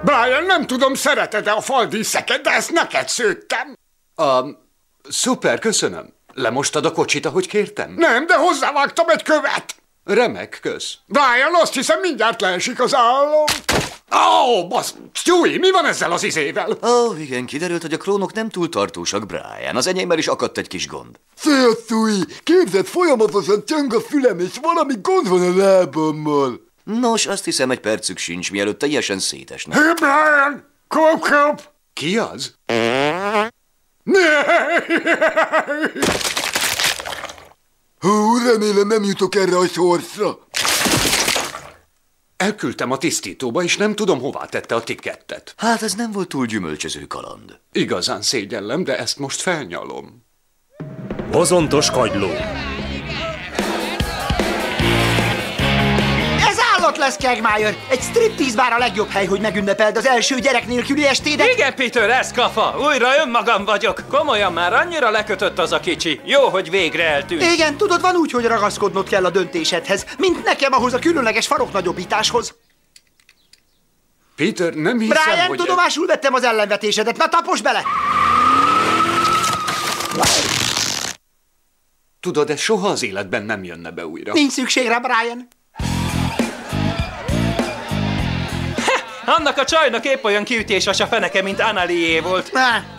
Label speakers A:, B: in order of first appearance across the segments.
A: Brian, nem tudom, szereted-e a faldíszeket, de ezt neked szőttem.
B: Szuper, köszönöm. Lemostad a kocsit, ahogy kértem?
A: Nem, de hozzávágtam egy követ.
B: Remek, kösz.
A: Brian, azt hiszem, mindjárt leesik az állam. Basz, Stewie, mi van ezzel az izével?
C: Igen, kiderült, hogy a klónok nem túl tartósak, Brian. Az enyémmel is akadt egy kis gond.
D: Szia, Stewie! Képzeld, folyamatosan csöng a fülem, és valami gond van a lábammal.
C: Nos, azt hiszem, egy percük sincs, mielőtt teljesen szétesnek.
A: Hey, Brian! Kop!
B: Ki az?
D: Hú, remélem nem jutok erre a sorsra.
B: Elküldtem a tisztítóba, és nem tudom, hová tette a tikettet.
C: Hát ez nem volt túl gyümölcsöző kaland.
B: Igazán szégyellem, de ezt most felnyalom.
E: Bozontos kagyló.
F: Ez állat lesz, Quagmire! Egy striptease bár a legjobb hely, hogy megünnepeld az első gyerek nélküli estédet.
G: Igen, Peter, ez kafa. Újra önmagam vagyok. Komolyan már annyira lekötött az a kicsi. Jó, hogy végre eltűnt.
F: Igen, tudod, van úgy, hogy ragaszkodnod kell a döntésedhez, mint nekem ahhoz a különleges faroknagyobbításhoz.
B: Peter, nem hiszem,
F: Brian,
B: hogy...
F: tudomásul vettem az ellenvetésedet. Na, taposd bele!
B: Tudod, ez soha az életben nem jönne be újra.
F: Nincs szükség rá, Brian.
G: Annak a csajnak épp olyan kiütéses a feneke, mint Annalié volt.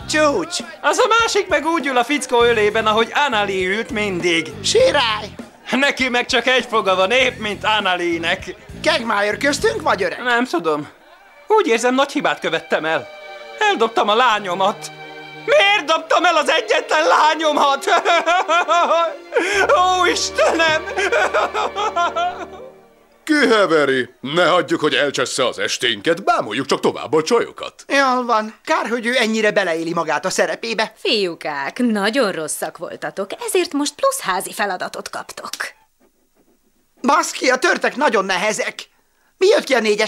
F: Csúcs!
G: Az a másik meg úgy ül a fickó ölében, ahogy Annali ült mindig.
F: Sírálj!
G: Neki meg csak egy foga van, épp mint Annalinek.
F: Quagmire, köztünk vagy öreg?
G: Nem tudom. Úgy érzem, nagy hibát követtem el. Eldobtam a lányomat. Miért dobtam el az egyetlen lányomat? Ó, Istenem!
H: Kiheveri, ne hagyjuk, hogy elcsessze az esténket, bámuljuk csak tovább a csajokat.
F: Jól van. Kár, hogy ő ennyire beleéli magát a szerepébe.
I: Fiúkák, nagyon rosszak voltatok, ezért most plusz házi feladatot kaptok.
F: Baszki, a törtek nagyon nehezek. Mi jött ki a 4-es